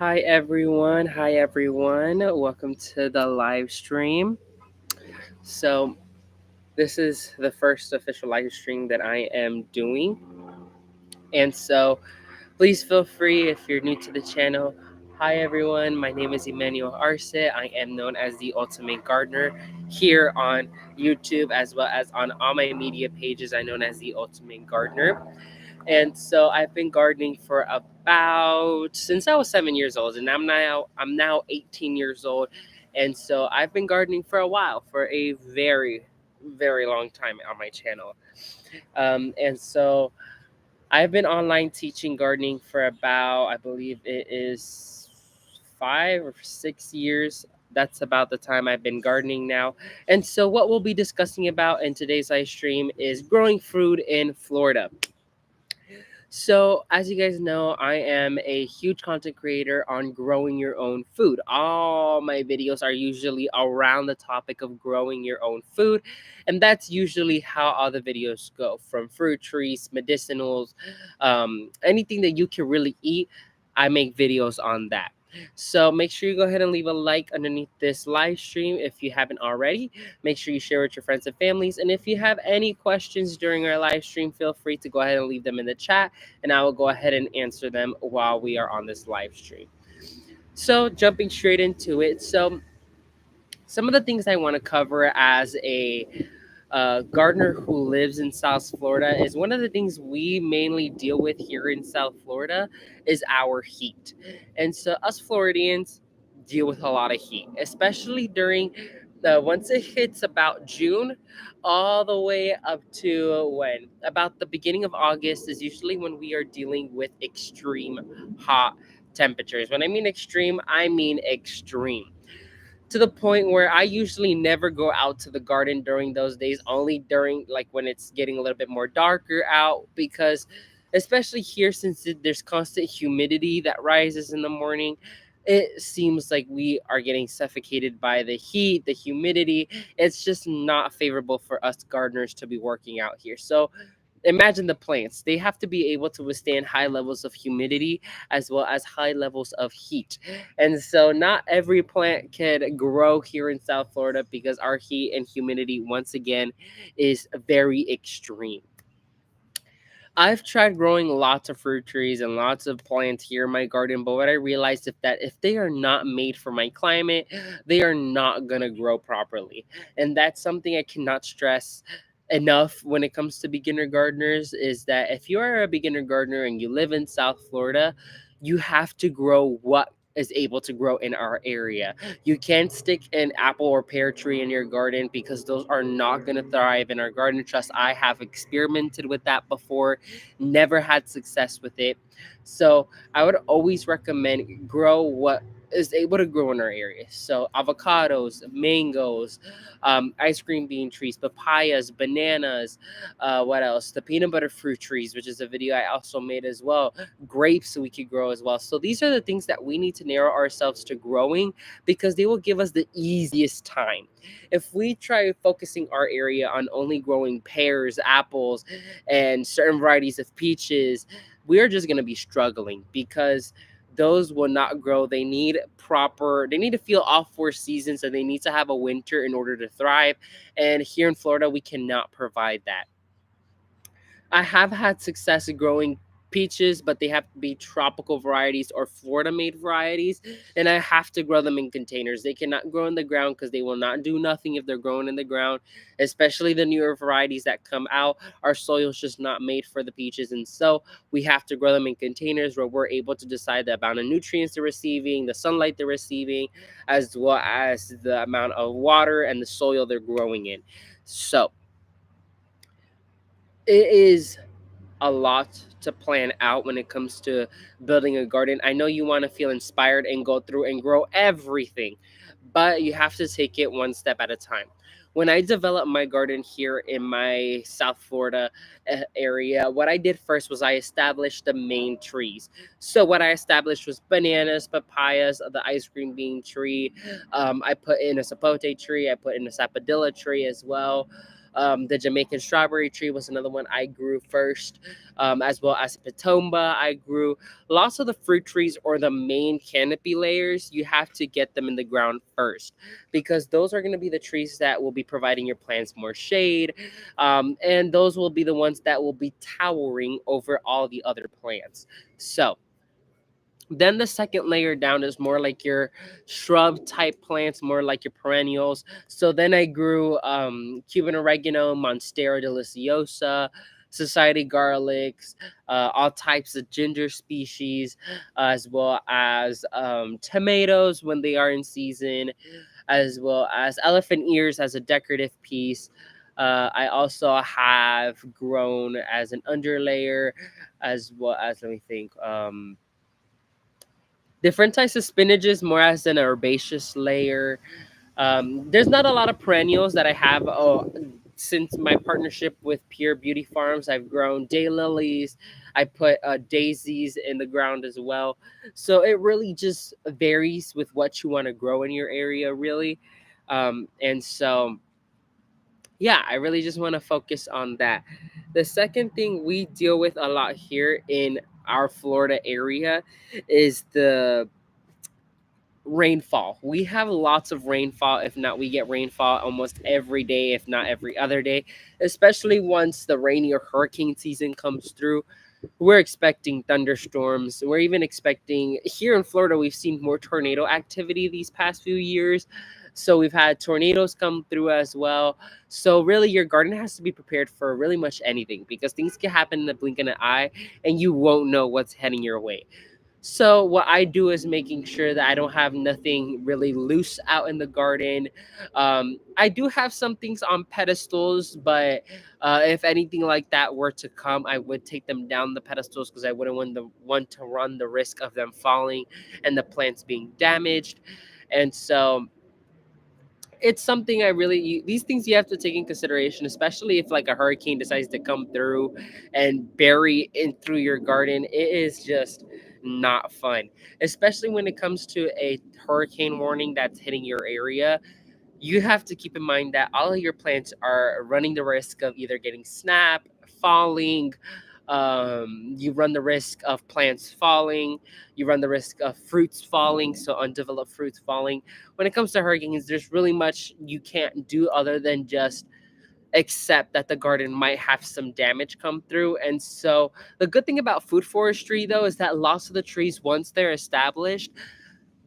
Hi everyone. Hi everyone. Welcome to the live stream. So, this is the first official live stream that I am doing. And so, please feel free if you're new to the channel. Hi everyone. My name is Emmanuel Arce. I am known as the Ultimate Gardener here on YouTube as well as on all my media pages. I'm known as the Ultimate Gardener. And so I've been gardening for about since I was 7 years old, and I'm now 18 years old, and so I've been gardening for a while, for a very long time on my channel. And so I've been online teaching gardening for about, I believe it is 5 or 6 years. That's about the time I've been gardening now. And so what we'll be discussing about in today's live stream is growing food in Florida. So, as you guys know, I am a huge content creator on growing your own food. All my videos are usually around the topic of growing your own food, and that's usually how all the videos go, from fruit trees, medicinals, anything that you can really eat. I make videos on that. So make sure you go ahead and leave a like underneath this live stream if you haven't already. Make sure you share with your friends and families. And if you have any questions during our live stream, feel free to go ahead and leave them in the chat, and I will go ahead and answer them while we are on this live stream. So, jumping straight into it. So, some of the things I want to cover as a gardener who lives in South Florida is one of the things we mainly deal with here in South Florida is our heat. And so, us Floridians deal with a lot of heat, especially during once it hits about June, all the way up to when about the beginning of August is usually when we are dealing with extreme hot temperatures. When I mean extreme, I mean extreme, to the point where I usually never go out to the garden during those days, only during like when it's getting a little bit more darker out, because especially here, since there's constant humidity that rises in the morning, it seems like we are getting suffocated by the heat, the humidity. It's just not favorable for us gardeners to be working out here. So imagine the plants. They have to be able to withstand high levels of humidity as well as high levels of heat. And so not every plant can grow here in South Florida because our heat and humidity once again is very extreme. I've tried growing lots of fruit trees and lots of plants here in my garden, but what I realized is that if they are not made for my climate, they are not gonna grow properly. And that's something I cannot stress enough when it comes to beginner gardeners, is that if you are a beginner gardener and you live in South Florida, you have to grow what is able to grow in our area. You can't stick an apple or pear tree in your garden because those are not going to thrive in our garden. Trust, I have experimented with that before, never had success with it. So I would always recommend grow what is able to grow in our area. So avocados, mangoes, ice cream bean trees, papayas, bananas, what else? The peanut butter fruit trees, which is a video I also made as well. Grapes we could grow as well. So these are the things that we need to narrow ourselves to growing because they will give us the easiest time. If we try focusing our area on only growing pears, apples, and certain varieties of peaches, we're just going to be struggling because those will not grow. They need to feel all 4 seasons, so they need to have a winter in order to thrive. And here in Florida, we cannot provide that. I have had success growing peaches, but they have to be tropical varieties or Florida made varieties. And I have to grow them in containers. They cannot grow in the ground because they will not do nothing if they're growing in the ground, especially the newer varieties that come out. Our soil's just not made for the peaches. And so we have to grow them in containers where we're able to decide the amount of nutrients they're receiving, the sunlight they're receiving, as well as the amount of water and the soil they're growing in. So it is a lot to plan out when it comes to building a garden. I know you want to feel inspired and go through and grow everything, but you have to take it one step at a time. When I developed my garden here in my South Florida area, what I did first was I established the main trees. So what I established was bananas, papayas, the ice cream bean tree. I put in a sapote tree. I put in a sapodilla tree as well. The Jamaican strawberry tree was another one I grew first, as well as Patomba. I grew lots of the fruit trees or the main canopy layers. You have to get them in the ground first because those are going to be the trees that will be providing your plants more shade, and those will be the ones that will be towering over all the other plants. So then the second layer down is more like your shrub type plants, more like your perennials. So then I grew Cuban oregano, Monstera deliciosa, society garlics, all types of ginger species, as well as tomatoes when they are in season, as well as elephant ears as a decorative piece. I also have grown as an underlayer, as well as, let me think, different types of spinaches more as an herbaceous layer. There's not a lot of perennials that I have. Oh, since my partnership with Pure Beauty Farms, I've grown daylilies. I put daisies in the ground as well. So it really just varies with what you want to grow in your area, really. And so, yeah, I really just want to focus on that. The second thing we deal with a lot here in our Florida area is the rainfall. We have lots of rainfall. If not, we get rainfall almost every day, if not every other day, especially once the rainy or hurricane season comes through. We're expecting thunderstorms. We're even expecting here in Florida, we've seen more tornado activity these past few years. So we've had tornadoes come through as well. So really your garden has to be prepared for really much anything because things can happen in the blink of an eye and you won't know what's heading your way. So what I do is making sure that I don't have nothing really loose out in the garden. I do have some things on pedestals, but if anything like that were to come, I would take them down the pedestals because I wouldn't want to run the risk of them falling and the plants being damaged. And so it's something these things you have to take in consideration, especially if like a hurricane decides to come through and bury in through your garden. It is just not fun, especially when it comes to a hurricane warning that's hitting your area. You have to keep in mind that all of your plants are running the risk of either getting snapped, falling. You run the risk of plants falling. You run the risk of fruits falling, so undeveloped fruits falling. When it comes to hurricanes, there's really much you can't do other than just accept that the garden might have some damage come through. And so the good thing about food forestry, though, is that lots of the trees, once they're established,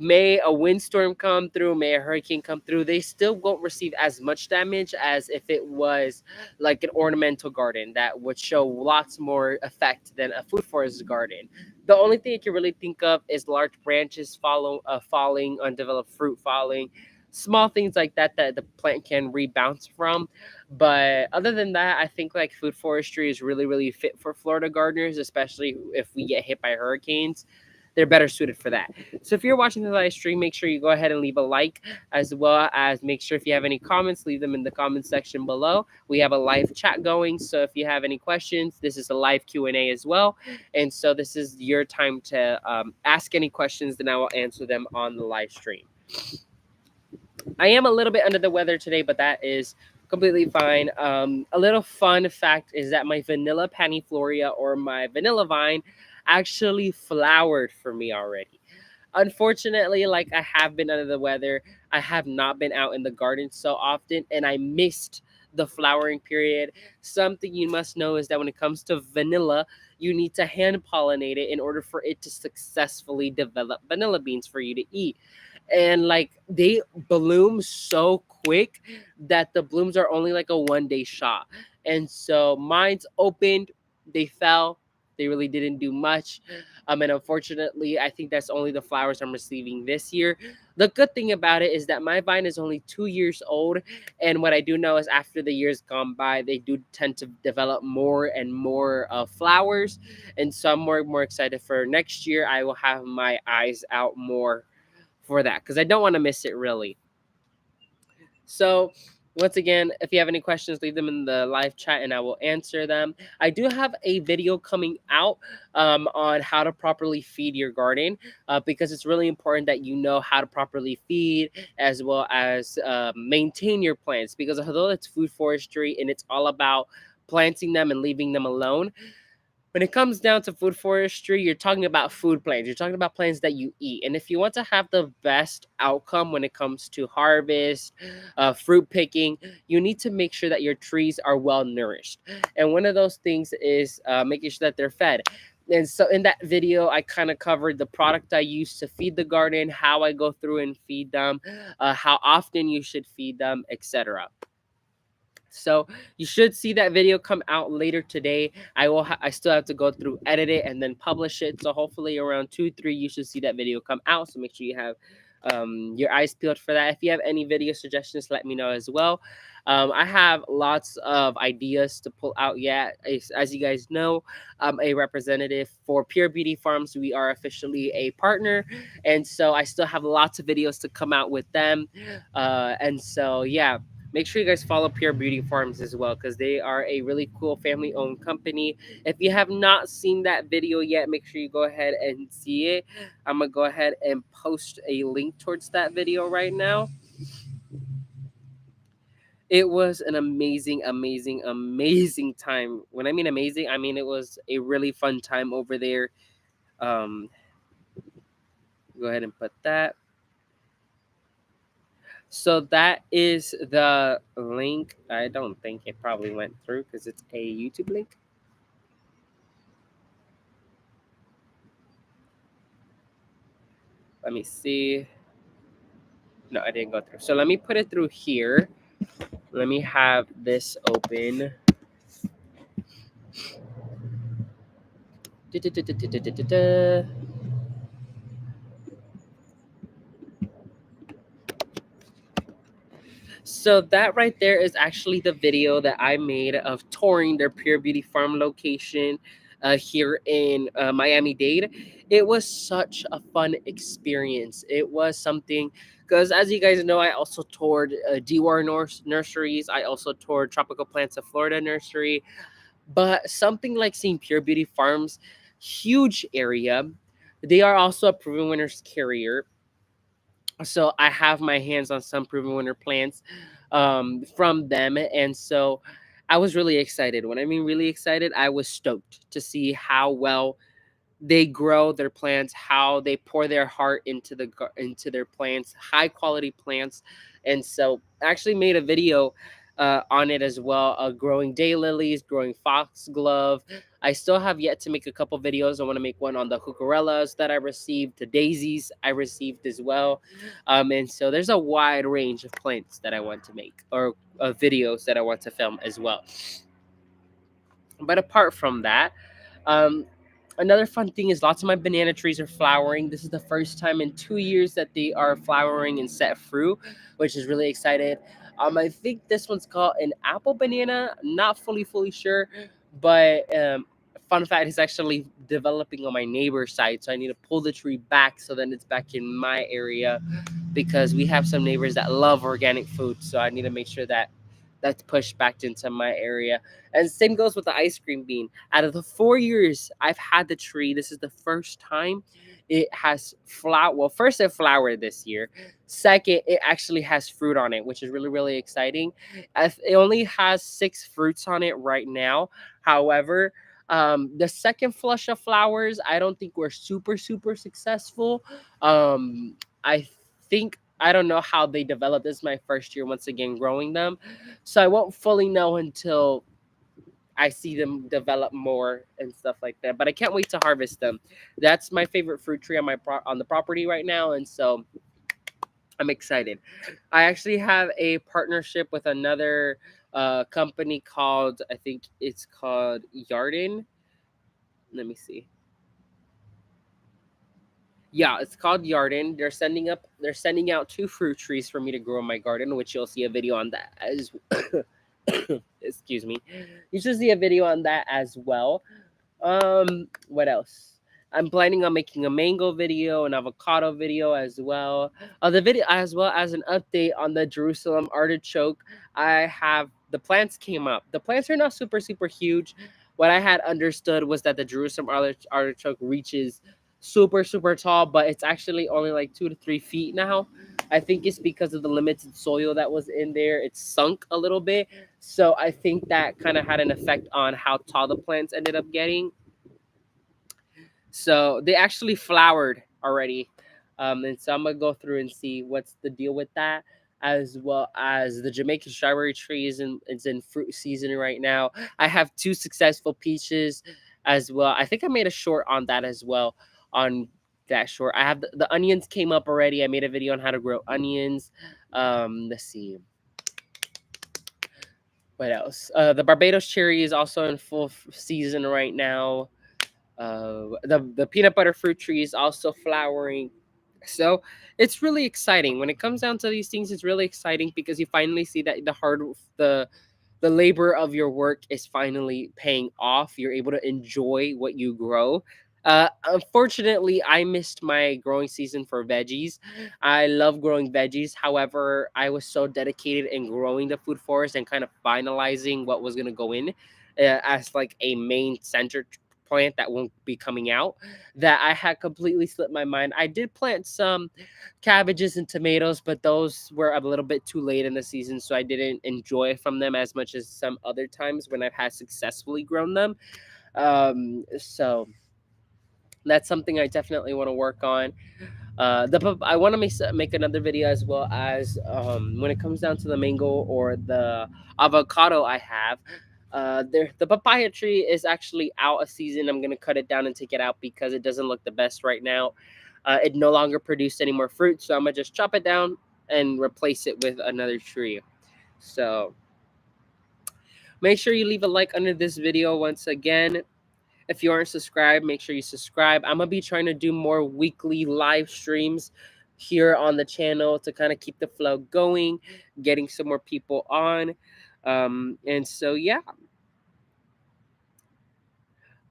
may a windstorm come through, may a hurricane come through, they still won't receive as much damage as if it was like an ornamental garden that would show lots more effect than a food forest garden. The only thing you can really think of is large branches falling, undeveloped fruit falling, small things like that that the plant can rebound from. But other than that, I think like food forestry is really, really fit for Florida gardeners, especially if we get hit by hurricanes. They're better suited for that. So if you're watching the live stream, make sure you go ahead and leave a like, as well as make sure if you have any comments, leave them in the comment section below. We have a live chat going, so if you have any questions, this is a live Q&A as well. And so this is your time to ask any questions, then I will answer them on the live stream. I am a little bit under the weather today, but that is completely fine. A little fun fact is that my vanilla panifloria, or my vanilla vine, actually flowered for me already. Unfortunately, like I have been under the weather, I have not been out in the garden so often, and I missed the flowering period. Something you must know is that when it comes to vanilla, you need to hand pollinate it in order for it to successfully develop vanilla beans for you to eat. And like they bloom so quick that the blooms are only like a 1 day shot. And so mine's opened, they fell, they really didn't do much. And unfortunately, I think that's only the flowers I'm receiving this year. The good thing about it is that my vine is only 2 years old. And what I do know is after the years gone by, they do tend to develop more and more flowers. And so I'm more excited for next year. I will have my eyes out more for that because I don't want to miss it really. So Once again, if you have any questions, leave them in the live chat and I will answer them. I do have a video coming out on how to properly feed your garden because it's really important that you know how to properly feed as well as maintain your plants. Because although it's food forestry and it's all about planting them and leaving them alone, when it comes down to food forestry, you're talking about food plants. You're talking about plants that you eat. And if you want to have the best outcome when it comes to harvest, fruit picking, you need to make sure that your trees are well nourished. And one of those things is making sure that they're fed. And so in that video, I kind of covered the product I use to feed the garden, how I go through and feed them, how often you should feed them, etc. So you should see that video come out later today. I still have to go through, edit it, and then publish it. So hopefully around 2-3 you should see that video come out. So make sure you have your eyes peeled for that. If you have any video suggestions, let me know as well. I have lots of ideas to pull out yet. As you guys know, I'm a representative for Pure Beauty Farms. We are officially a partner, and so I still have lots of videos to come out with them. And so yeah, make sure you guys follow Pure Beauty Farms as well because they are a really cool family owned company. If you have not seen that video yet, make sure you go ahead and see it. I'm going to go ahead and post a link towards that video right now. It was an amazing, amazing, amazing time. When I mean amazing, I mean it was a really fun time over there. Um, go ahead and put that. So that is the link. I don't think it probably went through because it's a YouTube link. Let me see. No, I didn't go through. So let me put it through here. Let me have this open. Da-da-da-da-da-da-da. So that right there is actually the video that I made of touring their Pure Beauty Farm location here in Miami-Dade. It was such a fun experience. It was something because, as you guys know, I also toured Dewar Nurseries. I also toured Tropical Plants of Florida Nursery. But something like seeing Pure Beauty Farms, huge area. They are also a Proven Winners carrier, so I have my hands on some proven winner plants from them, and so I was really excited. When I mean really excited, I was stoked to see how well they grow their plants, how they pour their heart into their plants, high quality plants. And so I actually made a video on it as well, growing daylilies, growing foxglove. I still have yet to make a couple videos. I want to make one on the heucherellas that I received, the daisies I received as well. And so there's a wide range of plants that I want to make, or videos that I want to film as well. But apart from that, um, another fun thing is lots of my banana trees are flowering. This is the first time in 2 years that they are flowering and set fruit, which is really excited. I think this one's called an apple banana. Not fully sure, but fun fact, it's actually developing on my neighbor's side. So I need to pull the tree back so then it's back in my area because we have some neighbors that love organic food. So I need to make sure that that's pushed back into my area. And same goes with the ice cream bean. Out of the 4 years I've had the tree, this is the first time it has flower. Well, first it flowered this year. Second, it actually has fruit on it, which is really, really exciting. It only has 6 fruits on it right now. However, the second flush of flowers, I don't think we're super successful. I think I don't know how they developed. This is my first year once again growing them, so I won't fully know until I see them develop more and stuff like that. But I can't wait to harvest them. That's my favorite fruit tree on on the property right now, and so I'm excited. I actually have a partnership with another company called, I think it's called Yarden. Let me see. Yeah, it's called Yarden. They're sending out 2 fruit trees for me to grow in my garden, which you'll see a video on that as excuse me. You should see a video on that as well. What else? I'm planning on making a mango video, an avocado video as well. The video as well as an update on the Jerusalem artichoke. I have the plants came up. The plants are not super huge. What I had understood was that the Jerusalem artichoke reaches super tall, but it's actually only like 2 to 3 feet now. I think it's because of the limited soil that was in there. It's sunk a little bit. So I think that kind of had an effect on how tall the plants ended up getting. So they actually flowered already. And so I'm gonna go through and see what's the deal with that, as well as the Jamaican strawberry tree is in fruit season right now. I have two successful peaches as well. I think I made a short on that as well. On that short, I have the onions came up already. I made a video on how to grow onions. Let's see what else. The Barbados cherry is also in full season right now. The peanut butter fruit tree is also flowering. So it's really exciting when it comes down to these things. It's really exciting because you finally see that the labor of your work is finally paying off. You're able to enjoy what you grow. Unfortunately, I missed my growing season for veggies. I love growing veggies. However, I was so dedicated in growing the food forest and kind of finalizing what was going to go in as like a main center plant that won't be coming out, that I had completely slipped my mind. I did plant some cabbages and tomatoes, but those were a little bit too late in the season, so I didn't enjoy from them as much as some other times when I've had successfully grown them. So that's something I definitely want to work on. I want to make another video as well as when it comes down to the mango or the avocado I have. The papaya tree is actually out of season. I'm gonna cut it down and take it out because it doesn't look the best right now. It no longer produced any more fruit, so I'm gonna just chop it down and replace it with another tree. So make sure you leave a like under this video once again. If you aren't subscribed, make sure you subscribe. I'm gonna be trying to do more weekly live streams here on the channel to kind of keep the flow going, getting some more people on. And so yeah,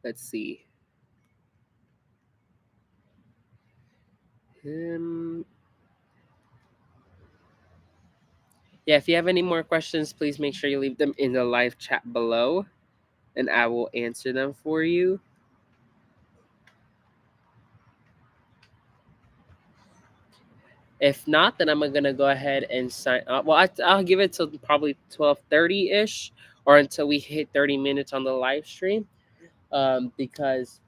let's see. Um, yeah, if you have any more questions, please make sure you leave them in the live chat below, and I will answer them for you. If not, then I'm gonna go ahead and sign up. Well, I'll give it till probably 12:30 ish, or until we hit 30 minutes on the live stream. Because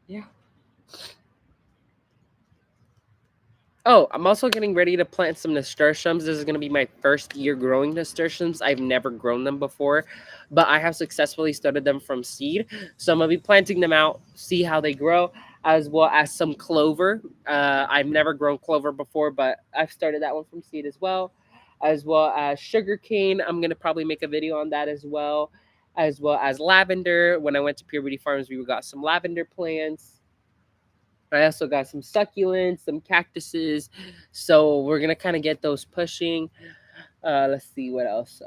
yeah. Oh, I'm also getting ready to plant some nasturtiums. This is going to be my first year growing nasturtiums. I've never grown them before, but I have successfully started them from seed. So I'm going to be planting them out, see how they grow, as well as some clover. I've never grown clover before, but I've started that one from seed as well as sugar cane. I'm going to probably make a video on that as well as lavender. When I went to Pure Beauty Farms, we got some lavender plants. I also got some succulents, some cactuses. So we're gonna kind of get those pushing. Let's see what else.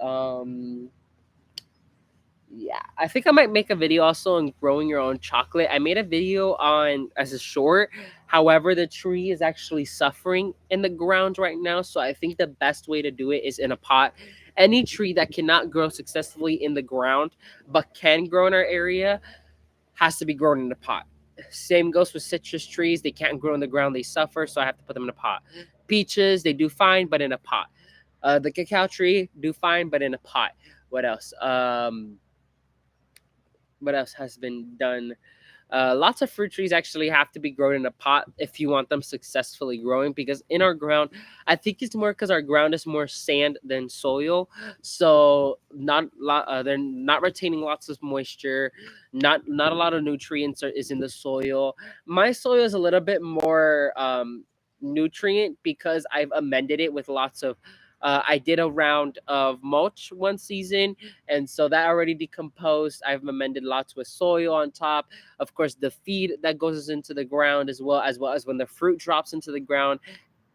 Yeah, I think I might make a video also on growing your own chocolate. I made a video on as a short. However, the tree is actually suffering in the ground right now. So I think the best way to do it is in a pot. Any tree that cannot grow successfully in the ground but can grow in our area has to be grown in a pot. Same goes with citrus trees. They can't grow in the ground, they suffer, so I have to put them in a pot. Peaches, they do fine, but in a pot. The cacao tree do fine, but in a pot. What else? What else has been done? Lots of fruit trees actually have to be grown in a pot if you want them successfully growing, because in our ground, I think it's more because our ground is more sand than soil, so they're not retaining lots of moisture. Not a lot of nutrients is in the soil. My soil is a little bit more nutrient because I've amended it with lots of. I did a round of mulch one season, and so that already decomposed. I've amended lots with soil on top. Of course, the feed that goes into the ground, as well as when the fruit drops into the ground,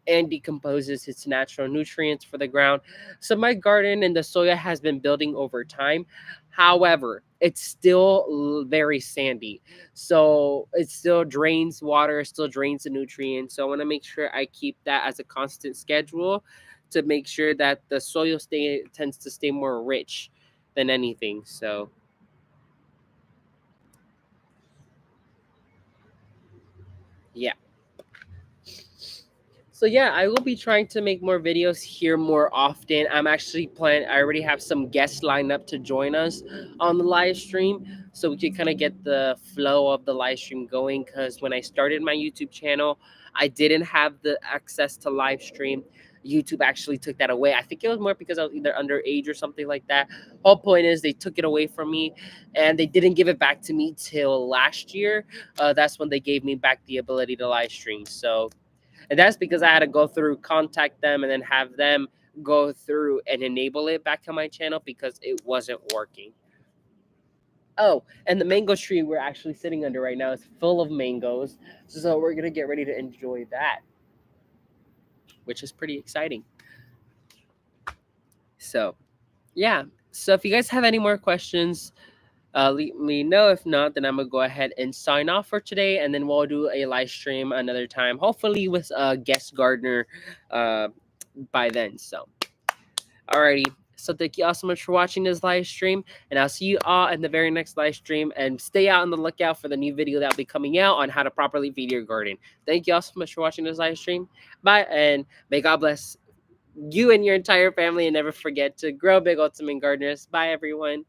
and decomposes its natural nutrients for the ground. So my garden and the soil has been building over time. However, it's still very sandy. So it still drains water, still drains the nutrients. So I want to make sure I keep that as a constant schedule to make sure that the soil tends to stay more rich than anything. So yeah. So yeah, I will be trying to make more videos here more often. I'm actually planning. I already have some guests lined up to join us on the live stream, so we can kind of get the flow of the live stream going. Because when I started my YouTube channel, I didn't have the access to live stream. YouTube actually took that away. I think it was more because I was either underage or something like that. Whole point is they took it away from me, and they didn't give it back to me till last year. That's when they gave me back the ability to live stream. So and that's because I had to go through, contact them, and then have them go through and enable it back on my channel because it wasn't working. Oh, and the mango tree we're actually sitting under right now is full of mangoes. So we're going to get ready to enjoy that, which is pretty exciting. So, yeah. So if you guys have any more questions, let me know. If not, then I'm going to go ahead and sign off for today. And then we'll do a live stream another time, hopefully with a guest gardener uh, by then. So, alrighty. So thank you all so much for watching this live stream, and I'll see you all in the very next live stream. And stay out on the lookout for the new video that'll be coming out on how to properly feed your garden. Thank you all so much for watching this live stream. Bye, and may God bless you and your entire family. And never forget to grow big, ultimate gardeners. Bye, everyone.